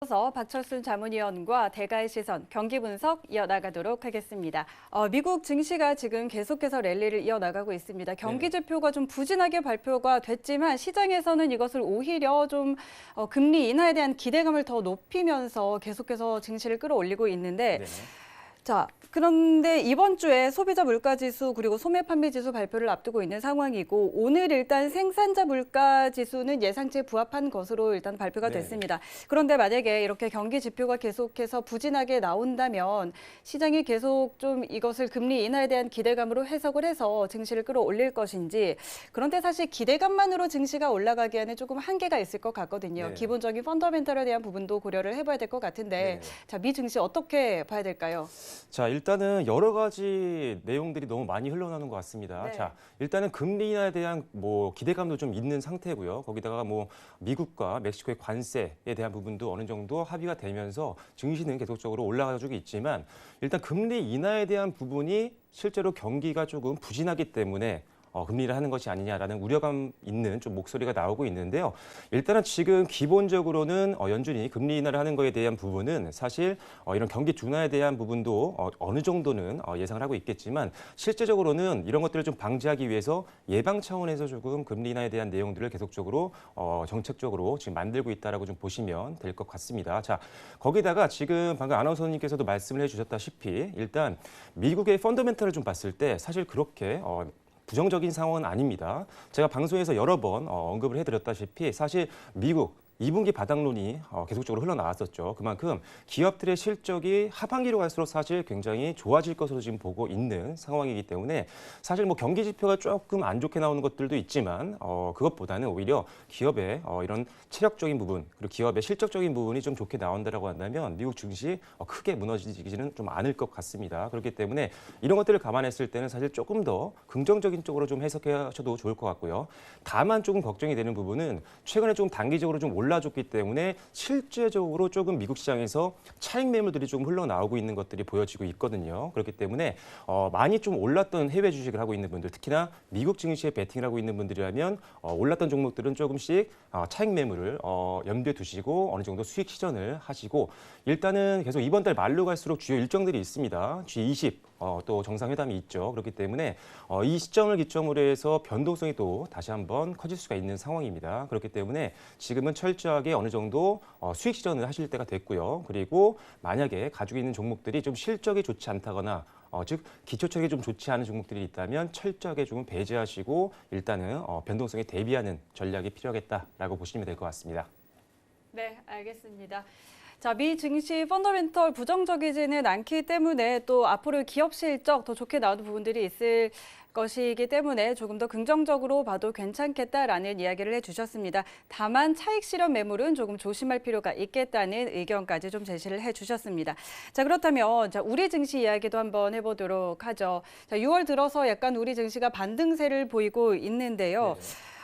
이어서 박철순 자문위원과 대가의 시선, 경기 분석 이어나가도록 하겠습니다. 미국 증시가 지금 계속해서 랠리를 이어나가고 있습니다. 경기 지표가 좀 부진하게 발표가 됐지만 시장에서는 이것을 오히려 좀 금리 인하에 대한 기대감을 더 높이면서 계속해서 증시를 끌어올리고 있는데 자, 그런데 이번 주에 소비자 물가지수 그리고 소매 판매 지수 발표를 앞두고 있는 상황이고 오늘 일단 생산자 물가 지수는 예상치에 부합한 것으로 일단 발표가 됐습니다. 그런데 만약에 이렇게 경기 지표가 계속해서 부진하게 나온다면 시장이 계속 좀 이것을 금리 인하에 대한 기대감으로 해석을 해서 증시를 끌어올릴 것인지 그런데 사실 기대감만으로 증시가 올라가기에는 조금 한계가 있을 것 같거든요. 기본적인 펀더멘털에 대한 부분도 고려를 해봐야 될 것 같은데 자, 미 증시 어떻게 봐야 될까요? 자, 일단은 여러 가지 내용들이 너무 많이 흘러나오는 것 같습니다. 자, 일단은 금리 인하에 대한 기대감도 좀 있는 상태고요. 거기다가 미국과 멕시코의 관세에 대한 부분도 어느 정도 합의가 되면서 증시는 계속적으로 올라가지고 있지만 일단 금리 인하에 대한 부분이 실제로 경기가 조금 부진하기 때문에 금리를 하는 것이 아니냐라는 우려감 있는 좀 목소리가 나오고 있는데요. 일단은 지금 기본적으로는 연준이 금리 인하를 하는 것에 대한 부분은 사실 이런 경기 둔화에 대한 부분도 어느 정도는 예상을 하고 있겠지만 실제적으로는 이런 것들을 좀 방지하기 위해서 예방 차원에서 조금 금리 인하에 대한 내용들을 계속적으로 정책적으로 지금 만들고 있다라고 좀 보시면 될 것 같습니다. 자, 거기다가 지금 방금 아나운서님께서도 말씀을 해주셨다시피 일단 미국의 펀더멘털을 좀 봤을 때 사실 그렇게 부정적인 상황은 아닙니다. 제가 방송에서 여러 번 언급을 해드렸다시피 사실 미국 2분기 바닥론이 계속적으로 흘러나왔었죠. 그만큼 기업들의 실적이 하반기로 갈수록 사실 굉장히 좋아질 것으로 지금 보고 있는 상황이기 때문에 사실 경기 지표가 조금 안 좋게 나오는 것들도 있지만 그것보다는 오히려 기업의 이런 체력적인 부분 그리고 기업의 실적적인 부분이 좀 좋게 나온다라고 한다면 미국 증시 크게 무너지지는 좀 않을 것 같습니다. 그렇기 때문에 이런 것들을 감안했을 때는 사실 조금 더 긍정적인 쪽으로 좀 해석하셔도 좋을 것 같고요. 다만 조금 걱정이 되는 부분은 최근에 좀 단기적으로 좀 올라줬기 때문에 실제적으로 조금 미국 시장에서 차익 매물들이 좀 흘러나오고 있는 것들이 보여지고 있거든요. 그렇기 때문에 많이 좀 올랐던 해외 주식을 하고 있는 분들, 특히나 미국 증시에 베팅을 하고 있는 분들이라면 올랐던 종목들은 조금씩 차익 매물을 염두에 두시고 어느 정도 수익 시전을 하시고 일단은 계속 이번 달 말로 갈수록 주요 일정들이 있습니다. G20 또 정상회담이 있죠. 그렇기 때문에 이 시점을 기점으로 해서 변동성이 또 다시 한번 커질 수가 있는 상황입니다. 그렇기 때문에 지금은 철저하게 어느 정도 수익 시전을 하실 때가 됐고요. 그리고 만약에 가지고 있는 종목들이 좀 실적이 좋지 않다거나 즉 기초적이 좀 좋지 않은 종목들이 있다면 철저하게 좀 배제하시고 일단은 변동성에 대비하는 전략이 필요하겠다라고 보시면 될 것 같습니다. 네, 알겠습니다. 자, 미 증시 펀더멘털 부정적이지는 않기 때문에 또 앞으로 기업 실적 더 좋게 나오는 부분들이 있을 것이기 때문에 조금 더 긍정적으로 봐도 괜찮겠다라는 이야기를 해주셨습니다. 다만 차익 실현 매물은 조금 조심할 필요가 있겠다는 의견까지 좀 제시를 해주셨습니다. 자, 그렇다면 우리 증시 이야기도 한번 해보도록 하죠. 자, 6월 들어서 약간 우리 증시가 반등세를 보이고 있는데요.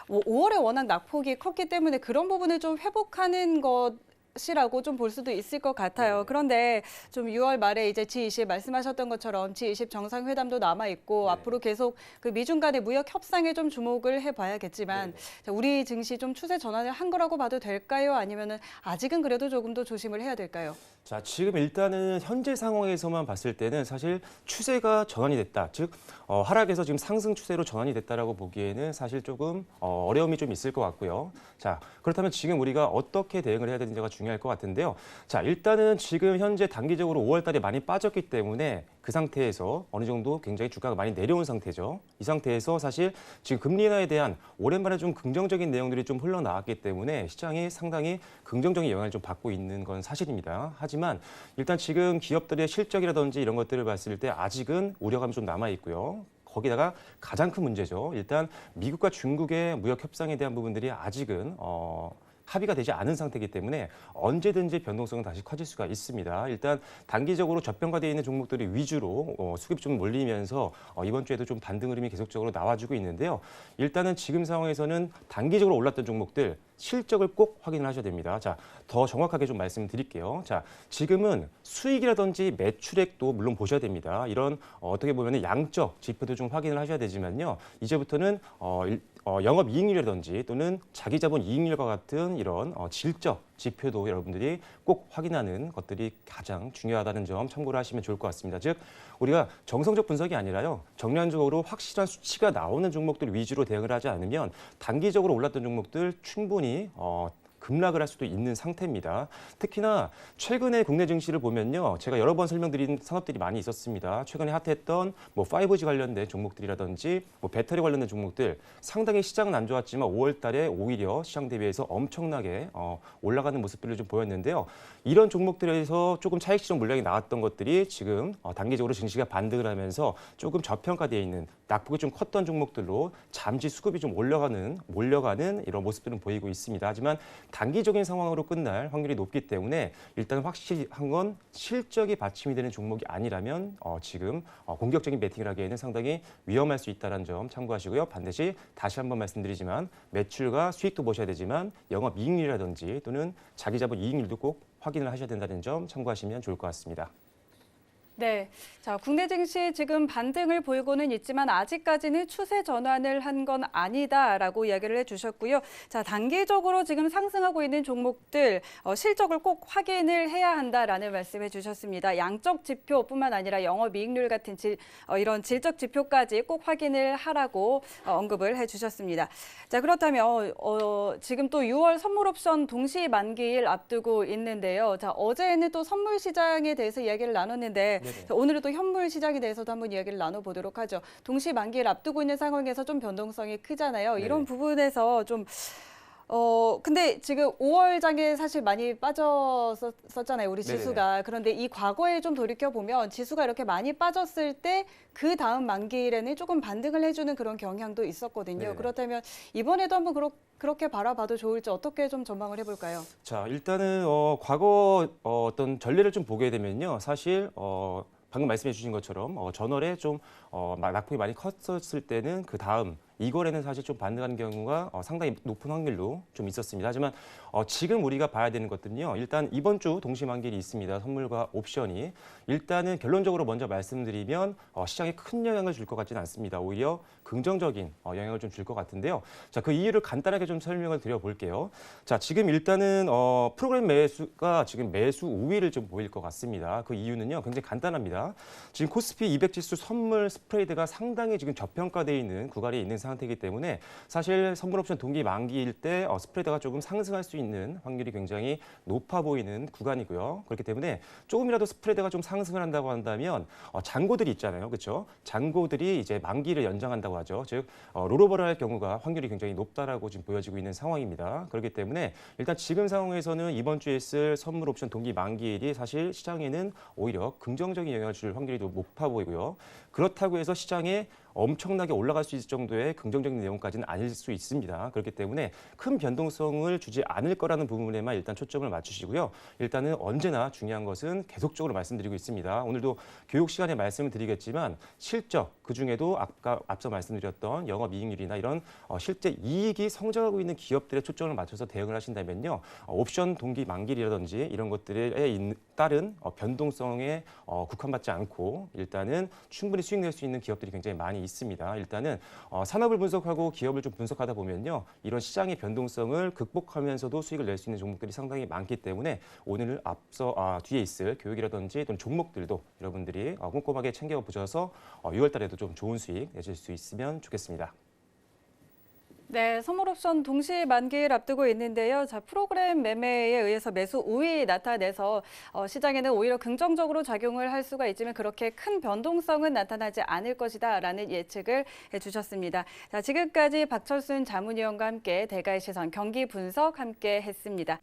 5월에 워낙 낙폭이 컸기 때문에 그런 부분을 좀 회복하는 것이라고 좀 볼 수도 있을 것 같아요. 그런데 좀 6월 말에 이제 G20 말씀하셨던 것처럼 G20 정상회담도 남아 있고 앞으로 계속 그 미중 간의 무역 협상에 좀 주목을 해봐야겠지만 자, 우리 증시 좀 추세 전환을 한 거라고 봐도 될까요? 아니면은 아직은 그래도 조금 더 조심을 해야 될까요? 자, 지금 일단은 현재 상황에서만 봤을 때는 사실 추세가 전환이 됐다. 즉 하락에서 지금 상승 추세로 전환이 됐다라고 보기에는 사실 조금 어려움이 좀 있을 것 같고요. 자, 그렇다면 지금 우리가 어떻게 대응을 해야 되는지가 중요할 것 같은데요. 자, 일단은 지금 현재 단기적으로 5월 달에 많이 빠졌기 때문에 그 상태에서 어느 정도 굉장히 주가가 많이 내려온 상태죠. 이 상태에서 사실 지금 금리 인하에 대한 오랜만에 좀 긍정적인 내용들이 좀 흘러나왔기 때문에 시장이 상당히 긍정적인 영향을 좀 받고 있는 건 사실입니다. 하지만 일단 지금 기업들의 실적이라든지 이런 것들을 봤을 때 아직은 우려감이 좀 남아 있고요. 거기다가 가장 큰 문제죠. 일단 미국과 중국의 무역 협상에 대한 부분들이 아직은 합의가 되지 않은 상태이기 때문에 언제든지 변동성은 다시 커질 수가 있습니다. 일단 단기적으로 저평가되어 있는 종목들이 위주로 수급이 좀 몰리면서 이번 주에도 좀 반등 흐름이 계속적으로 나와주고 있는데요. 일단은 지금 상황에서는 단기적으로 올랐던 종목들 실적을 꼭 확인을 하셔야 됩니다. 자, 더 정확하게 좀 말씀드릴게요. 자, 지금은 수익이라든지 매출액도 물론 보셔야 됩니다. 이런 어떻게 보면 양적 지표도 좀 확인을 하셔야 되지만요. 이제부터는 영업이익률이라든지 또는 자기자본 이익률과 같은 이런 질적 지표도 여러분들이 꼭 확인하는 것들이 가장 중요하다는 점 참고를 하시면 좋을 것 같습니다. 즉 우리가 정성적 분석이 아니라요. 정량적으로 확실한 수치가 나오는 종목들 위주로 대응을 하지 않으면 단기적으로 올랐던 종목들 충분히 급락을 할 수도 있는 상태입니다. 특히나 최근에 국내 증시를 보면요. 제가 여러 번 설명드린 산업들이 많이 있었습니다. 최근에 핫했던 뭐 5G 관련된 종목들이라든지 뭐 배터리 관련된 종목들 상당히 시장은 안 좋았지만 5월 달에 오히려 시장 대비해서 엄청나게 올라가는 모습들을 좀 보였는데요. 이런 종목들에서 조금 차익 실현 물량이 나왔던 것들이 지금 단기적으로 증시가 반등을 하면서 조금 저평가되어 있는 낙폭이 좀 컸던 종목들로 잠시 수급이 좀 몰려가는 이런 모습들은 보이고 있습니다. 하지만 단기적인 상황으로 끝날 확률이 높기 때문에 일단 확실한 건 실적이 받침이 되는 종목이 아니라면 지금 공격적인 베팅을 하기에는 상당히 위험할 수 있다는 점 참고하시고요. 반드시 다시 한번 말씀드리지만 매출과 수익도 보셔야 되지만 영업이익률이라든지 또는 자기자본 이익률도 꼭 확인을 하셔야 된다는 점 참고하시면 좋을 것 같습니다. 네, 자 국내 증시 지금 반등을 보이고는 있지만 아직까지는 추세 전환을 한 건 아니다라고 이야기를 해주셨고요. 자 단기적으로 지금 상승하고 있는 종목들 실적을 꼭 확인을 해야 한다라는 말씀해 주셨습니다. 양적 지표뿐만 아니라 영업이익률 같은 이런 질적 지표까지 꼭 확인을 하라고 언급을 해주셨습니다. 자 그렇다면 지금 또 6월 선물 옵션 동시 만기일 앞두고 있는데요. 자 어제는 또 선물 시장에 대해서 이야기를 나눴는데. 자, 오늘은 또 현물 시장에 대해서도 한번 이야기를 나눠보도록 하죠. 동시 만기를 앞두고 있는 상황에서 좀 변동성이 크잖아요. 이런 부분에서 좀 근데 지금 5월장에 사실 많이 빠졌었잖아요, 우리 지수가. 네네. 그런데 이 과거에 좀 돌이켜보면 지수가 이렇게 많이 빠졌을 때 그 다음 만기일에는 조금 반등을 해주는 그런 경향도 있었거든요. 네네. 그렇다면 이번에도 한번 그렇게 바라봐도 좋을지 어떻게 좀 전망을 해볼까요? 자, 일단은 과거 어떤 전례를 좀 보게 되면요. 사실 방금 말씀해 주신 것처럼 전월에 좀 낙폭이 많이 컸었을 때는 그 다음 이거래는 사실 좀 반등하는 경우가 상당히 높은 확률로 좀 있었습니다. 하지만 지금 우리가 봐야 되는 것들은요. 일단 이번 주 동시만기일이 있습니다. 선물과 옵션이. 일단은 결론적으로 먼저 말씀드리면 시장에 큰 영향을 줄 것 같지는 않습니다. 오히려 긍정적인 영향을 좀 줄 것 같은데요. 자, 그 이유를 간단하게 좀 설명을 드려볼게요. 자, 지금 일단은 프로그램 매수가 지금 매수 우위를 좀 보일 것 같습니다. 그 이유는요. 굉장히 간단합니다. 지금 코스피 200 지수 선물 스프레드가 상당히 지금 저평가되어 있는 구간에 있는 상태이기 때문에 사실 선물 옵션 동기 만기일 때 스프레드가 조금 상승할 수 있는 확률이 굉장히 높아 보이는 구간이고요. 그렇기 때문에 조금이라도 스프레드가 좀 상승을 한다고 한다면 잔고들이 있잖아요. 그렇죠? 잔고들이 이제 만기를 연장한다고 하죠. 즉 롤오버를 할 경우가 확률이 굉장히 높다라고 지금 보여지고 있는 상황입니다. 그렇기 때문에 일단 지금 상황에서는 이번 주에 있을 선물 옵션 동기 만기일이 사실 시장에는 오히려 긍정적인 영향을 줄 확률이 높아 보이고요. 그렇다고 해서 시장에 엄청나게 올라갈 수 있을 정도의 긍정적인 내용까지는 아닐 수 있습니다. 그렇기 때문에 큰 변동성을 주지 않을 거라는 부분에만 일단 초점을 맞추시고요. 일단은 언제나 중요한 것은 계속적으로 말씀드리고 있습니다. 오늘도 교육 시간에 말씀을 드리겠지만 실적, 그중에도 앞서 말씀드렸던 영업이익률이나 이런 실제 이익이 성장하고 있는 기업들의 초점을 맞춰서 대응을 하신다면요. 옵션 동기 만기일이라든지 이런 것들에 따른 변동성에 국한받지 않고 일단은 충분히 수익 낼 수 있는 기업들이 굉장히 많이 있습니다. 일단은 산업을 분석하고 기업을 좀 분석하다 보면요. 이런 시장의 변동성을 극복하면서도 수익을 낼 수 있는 종목들이 상당히 많기 때문에 오늘 뒤에 있을 교육이라든지 또는 종목들도 여러분들이 꼼꼼하게 챙겨보셔서 6월 달에도 좀 좋은 수익 내실 수 있으면 좋겠습니다. 네, 선물 옵션 동시 만기일 앞두고 있는데요. 자, 프로그램 매매에 의해서 매수 우위 나타내서 시장에는 오히려 긍정적으로 작용을 할 수가 있지만 그렇게 큰 변동성은 나타나지 않을 것이다라는 예측을 해주셨습니다. 자, 지금까지 박철순 자문위원과 함께 대가의 시선 경기 분석 함께 했습니다.